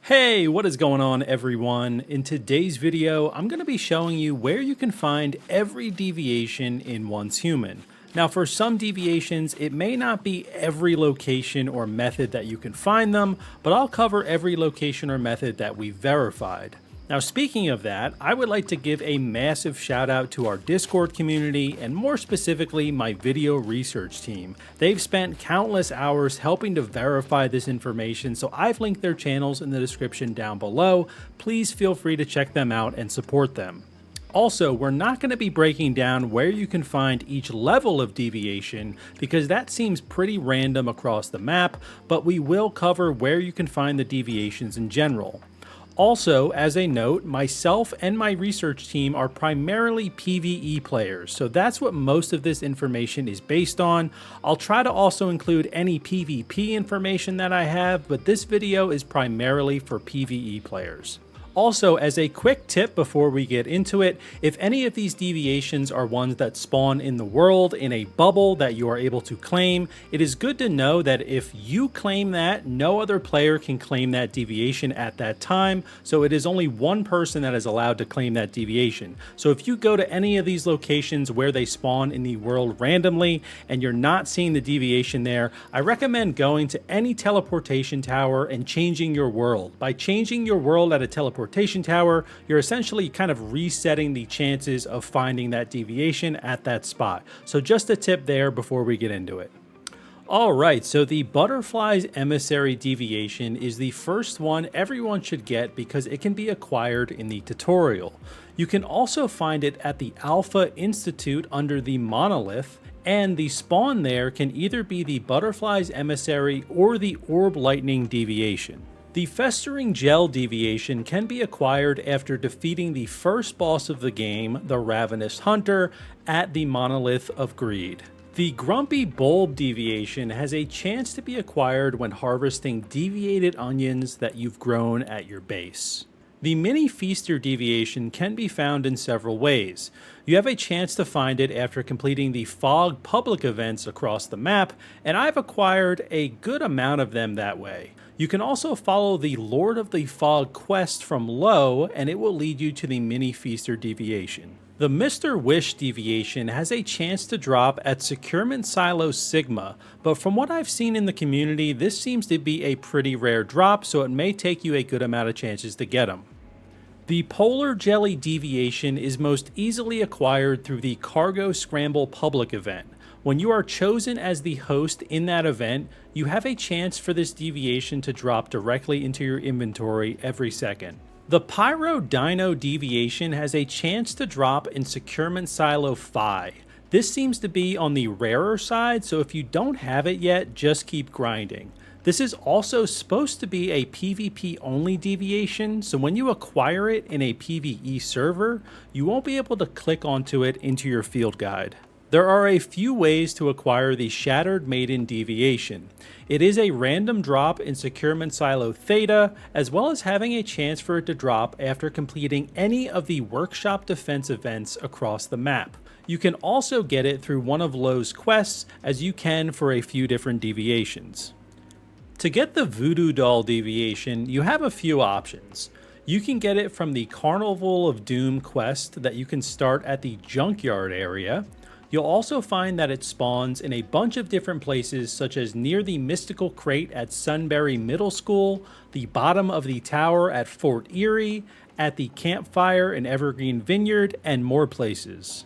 Hey, what is going on everyone? In today's video, I'm going to be showing you where you can find every deviation in Once Human. Now for some deviations, it may not be every location or method that you can find them, but I'll cover every location or method that we've verified. Now speaking of that, I would like to give a massive shout out to our Discord community and more specifically my video research team. They've spent countless hours helping to verify this information, so I've linked their channels in the description down below. Please feel free to check them out and support them. Also, we're not going to be breaking down where you can find each level of deviation because that seems pretty random across the map, but we will cover where you can find the deviations in general. Also, as a note, myself and my research team are primarily PvE players, so that's what most of this information is based on. I'll try to also include any PvP information that I have, but this video is primarily for PvE players. Also, as a quick tip before we get into it, if any of these deviations are ones that spawn in the world in a bubble that you are able to claim, it is good to know that if you claim that, no other player can claim that deviation at that time, so it is only one person that is allowed to claim that deviation. So if you go to any of these locations where they spawn in the world randomly and you're not seeing the deviation there, I recommend going to any teleportation tower and changing your world. By changing your world at a teleportation tower, you're essentially kind of resetting the chances of finding that deviation at that spot. So just a tip there before we get into it. Alright, so the Butterfly's Emissary deviation is the first one everyone should get because it can be acquired in the tutorial. You can also find it at the Alpha Institute under the Monolith, and the spawn there can either be the Butterfly's Emissary or the Orb Lightning deviation. The Festering Gel deviation can be acquired after defeating the first boss of the game, the Ravenous Hunter, at the Monolith of Greed. The Grumpy Bulb deviation has a chance to be acquired when harvesting deviated onions that you've grown at your base. The Mini Feaster deviation can be found in several ways. You have a chance to find it after completing the Fog public events across the map, and I've acquired a good amount of them that way. You can also follow the Lord of the Fog quest from low, and it will lead you to the Mini Feaster deviation. The Mr. Wish deviation has a chance to drop at Securement Silo Sigma, but from what I've seen in the community, this seems to be a pretty rare drop, so it may take you a good amount of chances to get them. The Polar Jelly deviation is most easily acquired through the Cargo Scramble public event. When you are chosen as the host in that event, you have a chance for this deviation to drop directly into your inventory every second. The Pyro Dino deviation has a chance to drop in Securement Silo Phi. This seems to be on the rarer side, so if you don't have it yet, just keep grinding. This is also supposed to be a PvP only deviation, so when you acquire it in a PvE server, you won't be able to click onto it into your field guide. There are a few ways to acquire the Shattered Maiden deviation. It is a random drop in Securement Silo Theta, as well as having a chance for it to drop after completing any of the Workshop Defense events across the map. You can also get it through one of Lowe's quests, as you can for a few different deviations. To get the Voodoo Doll deviation, you have a few options. You can get it from the Carnival of Doom quest that you can start at the Junkyard area. You'll also find that it spawns in a bunch of different places, such as near the Mystical Crate at Sunbury Middle School, the bottom of the tower at Fort Erie, at the campfire in Evergreen Vineyard, and more places.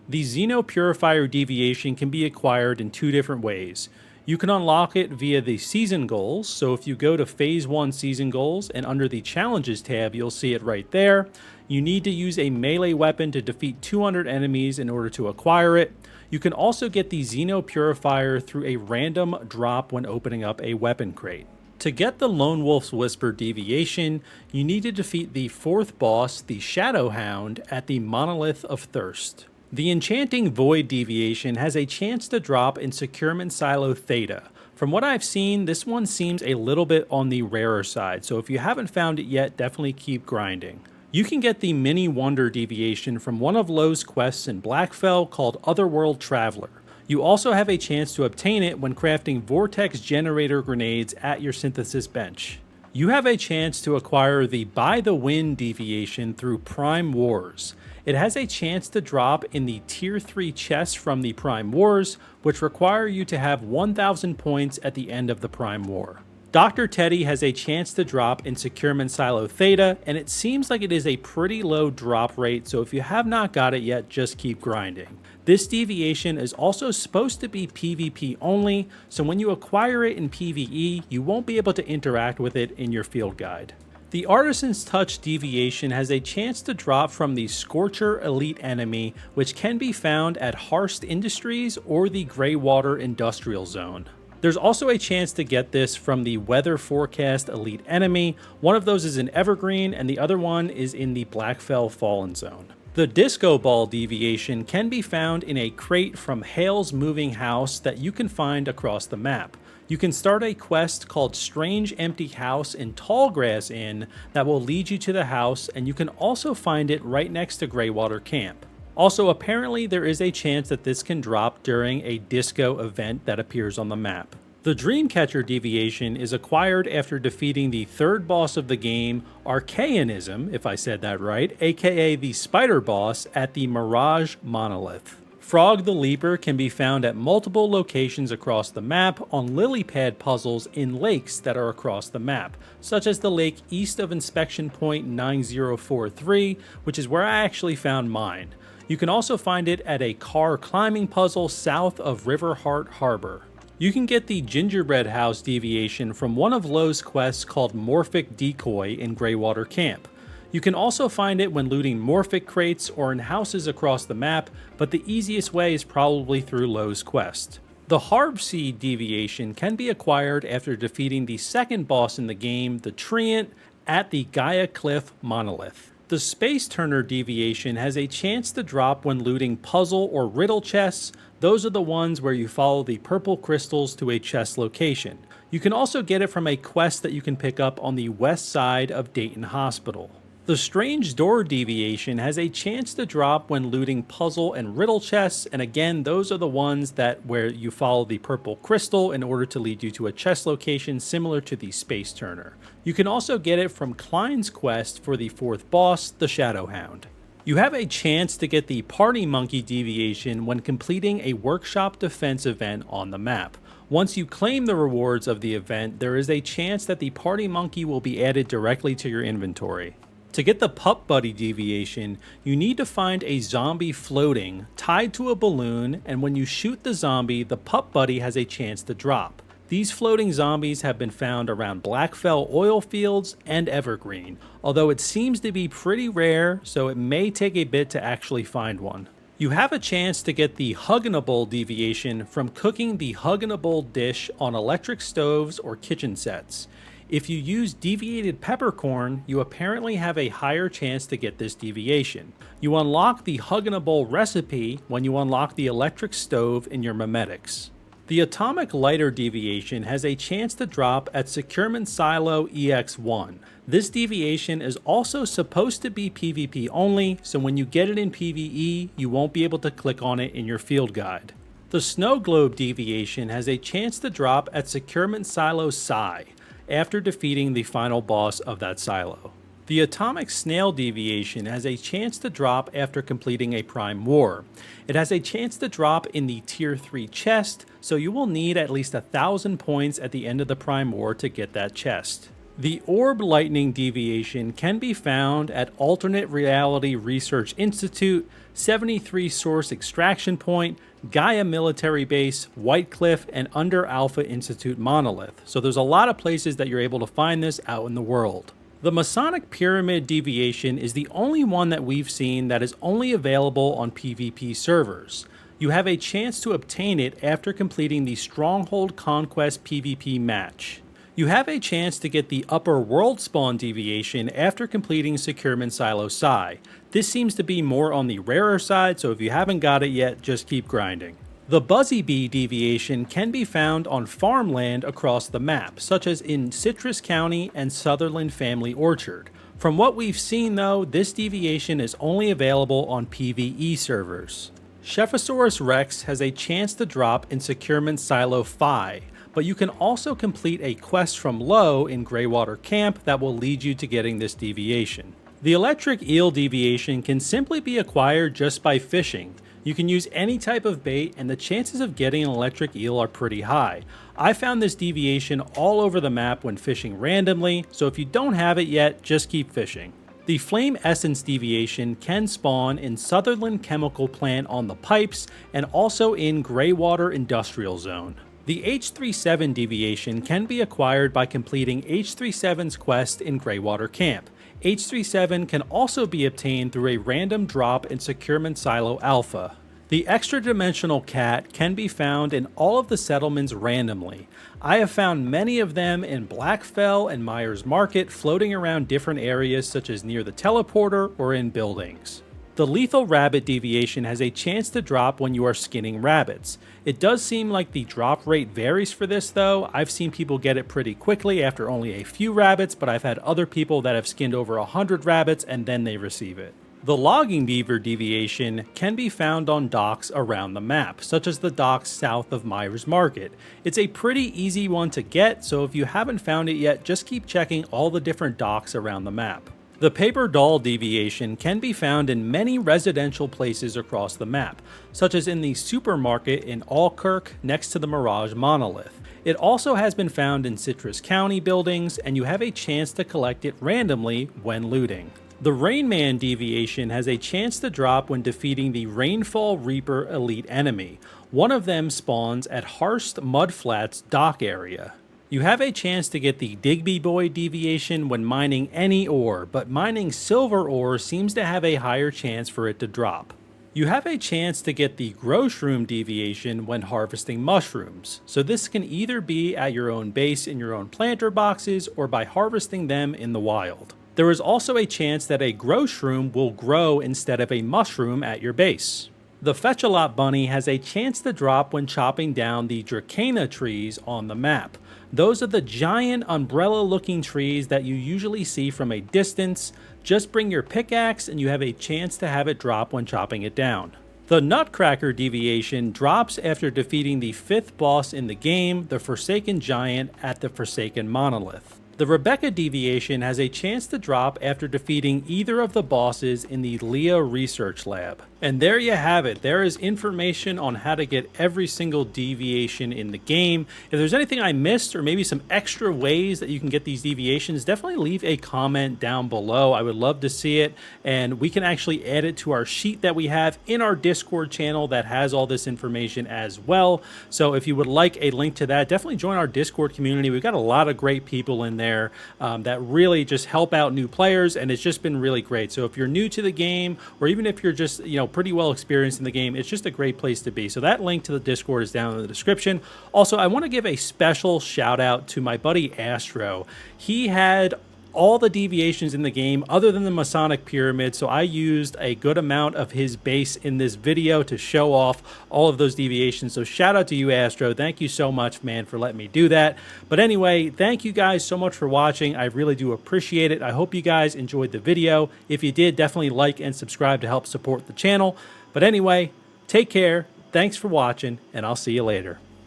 The Zeno-Purifier deviation can be acquired in two different ways. You can unlock it via the season goals, so if you go to Phase 1 season goals and under the challenges tab, you'll see it right there. You need to use a melee weapon to defeat 200 enemies in order to acquire it. You can also get the Zeno-Purifier through a random drop when opening up a weapon crate. To get the Lonewolf's Whisper deviation, you need to defeat the fourth boss, the Shadow Hound, at the Monolith of Thirst. The Enchanting Void deviation has a chance to drop in Securement Silo Theta. From what I've seen, this one seems a little bit on the rarer side, so if you haven't found it yet, definitely keep grinding. You can get the Mini Wonder deviation from one of Lowe's quests in Blackfell called Otherworld Traveler. You also have a chance to obtain it when crafting Vortex Generator grenades at your synthesis bench. You have a chance to acquire the By the Wind deviation through Prime Wars. It has a chance to drop in the Tier 3 chests from the Prime Wars, which require you to have 1,000 points at the end of the Prime War. Dr. Teddy has a chance to drop in Securement Silo Theta, and it seems like it is a pretty low drop rate, so if you have not got it yet, just keep grinding. This deviation is also supposed to be PvP only, so when you acquire it in PvE, you won't be able to interact with it in your field guide. The Artisan's Touch deviation has a chance to drop from the Scorcher Elite enemy, which can be found at Harst Industries or the Greywater Industrial Zone. There's also a chance to get this from the Weather Forecast Elite enemy. One of those is in Evergreen and the other one is in the Blackfell Fallen Zone. The Disco Ball deviation can be found in a crate from Hale's Moving House that you can find across the map. You can start a quest called Strange Empty House in Tallgrass Inn that will lead you to the house, and you can also find it right next to Greywater Camp. Also, apparently there is a chance that this can drop during a disco event that appears on the map. The Dreamcatcher deviation is acquired after defeating the third boss of the game, Archaeanism, if I said that right, aka the spider boss at the Mirage Monolith. Frog the Leaper can be found at multiple locations across the map on lily pad puzzles in lakes that are across the map, such as the lake east of Inspection Point 9043, which is where I actually found mine. You can also find it at a car climbing puzzle south of Riverheart Harbor. You can get the Gingerbread House deviation from one of Lowe's quests called Morphic Decoy in Greywater Camp. You can also find it when looting Morphic crates or in houses across the map, but the easiest way is probably through Lowe's quest. The Harveseed deviation can be acquired after defeating the second boss in the game, the Treant, at the Gaia Cliff Monolith. The Space Turner deviation has a chance to drop when looting puzzle or riddle chests. Those are the ones where you follow the purple crystals to a chest location. You can also get it from a quest that you can pick up on the west side of Dayton Hospital. The Strange Door deviation has a chance to drop when looting puzzle and riddle chests, and again, those are the ones where you follow the purple crystal in order to lead you to a chest location similar to the Space Turner. You can also get it from Klein's quest for the fourth boss, the Shadowhound. You have a chance to get the Party Monkey deviation when completing a Workshop Defense event on the map. Once you claim the rewards of the event, there is a chance that the Party Monkey will be added directly to your inventory. To get the Pup Buddy deviation, you need to find a zombie floating, tied to a balloon, and when you shoot the zombie, the Pup Buddy has a chance to drop. These floating zombies have been found around Blackfell oil fields and Evergreen, although it seems to be pretty rare, so it may take a bit to actually find one. You have a chance to get the Hugginable deviation from cooking the Hugginable dish on electric stoves or kitchen sets. If you use deviated peppercorn, you apparently have a higher chance to get this deviation. You unlock the Hugginable recipe when you unlock the electric stove in your memetics. The Atomic Lighter deviation has a chance to drop at Securement Silo EX1. This deviation is also supposed to be PvP only, so when you get it in PvE, you won't be able to click on it in your field guide. The Snow Globe deviation has a chance to drop at Securement Silo Psi, after defeating the final boss of that silo. The Atomic Snail deviation has a chance to drop after completing a Prime War. It has a chance to drop in the Tier 3 chest, so you will need at least 1,000 points at the end of the Prime War to get that chest. The Orb Lightning deviation can be found at Alternate Reality Research Institute, 73 Source Extraction Point, Gaia Military Base, White Cliff, and under Alpha Institute Monolith. So there's a lot of places that you're able to find this out in the world. The Masonic Pyramid deviation is the only one that we've seen that is only available on PvP servers. You have a chance to obtain it after completing the Stronghold Conquest PvP match. You have a chance to get the Upper World Spawn deviation after completing Securement Silo Psi. This seems to be more on the rarer side, so if you haven't got it yet, just keep grinding. The Buzzy Bee deviation can be found on farmland across the map, such as in Citrus County and Sutherland Family Orchard. From what we've seen though, this deviation is only available on PvE servers. Chefosaurus Rex has a chance to drop in Securement Silo Phi, but you can also complete a quest from low in Greywater Camp that will lead you to getting this deviation. The electric eel deviation can simply be acquired just by fishing. You can use any type of bait and the chances of getting an electric eel are pretty high. I found this deviation all over the map when fishing randomly, so if you don't have it yet, just keep fishing. The Flame Essence deviation can spawn in Sutherland Chemical Plant on the Pipes and also in Greywater Industrial Zone. The H37 deviation can be acquired by completing H37's quest in Greywater Camp. H37 can also be obtained through a random drop in Securement Silo Alpha. The Extradimensional Cat can be found in all of the settlements randomly. I have found many of them in Blackfell and Myers Market floating around different areas such as near the teleporter or in buildings. The Lethal Rabbit deviation has a chance to drop when you are skinning rabbits. It does seem like the drop rate varies for this though. I've seen people get it pretty quickly after only a few rabbits, but I've had other people that have skinned over 100 rabbits and then they receive it. The Logging Beaver deviation can be found on docks around the map, such as the docks south of Myers Market. It's a pretty easy one to get, so if you haven't found it yet, just keep checking all the different docks around the map. The Paper Doll deviation can be found in many residential places across the map, such as in the supermarket in Alkirk next to the Mirage Monolith. It also has been found in Citrus County buildings, and you have a chance to collect it randomly when looting. The Rain Man deviation has a chance to drop when defeating the Rainfall Reaper elite enemy. One of them spawns at Harst Mudflats dock area. You have a chance to get the Digby Boy deviation when mining any ore, but mining silver ore seems to have a higher chance for it to drop. You have a chance to get the Growshroom deviation when harvesting mushrooms, so this can either be at your own base in your own planter boxes or by harvesting them in the wild. There is also a chance that a Growshroom will grow instead of a mushroom at your base. The Fetch-A-Lot Bunny has a chance to drop when chopping down the Dracana trees on the map. Those are the giant umbrella-looking trees that you usually see from a distance. Just bring your pickaxe and you have a chance to have it drop when chopping it down. The Nutcracker deviation drops after defeating the 5th boss in the game, the Forsaken Giant, at the Forsaken Monolith. The Rebecca deviation has a chance to drop after defeating either of the bosses in the Leah Research Lab. And there you have it. There is information on how to get every single deviation in the game. If there's anything I missed or maybe some extra ways that you can get these deviations, definitely leave a comment down below. I would love to see it, and we can actually add it to our sheet that we have in our Discord channel that has all this information as well. So if you would like a link to that, definitely join our Discord community. We've got a lot of great people in there that really just help out new players, and it's just been really great. So if you're new to the game, or even if you're just pretty well experienced in the game, it's just a great place to be. So that link to the Discord is down in the description. Also, I want to give a special shout out to my buddy Astro. He had all the deviations in the game other than the Masonic Pyramid, so I used a good amount of his base in this video to show off all of those deviations. So shout out to you, Astro. Thank you so much, man, for letting me do that. But anyway, thank you guys so much for watching. I really do appreciate it. I hope you guys enjoyed the video. If you did, definitely like and subscribe to help support the channel. But anyway, take care, thanks for watching, and I'll see you later.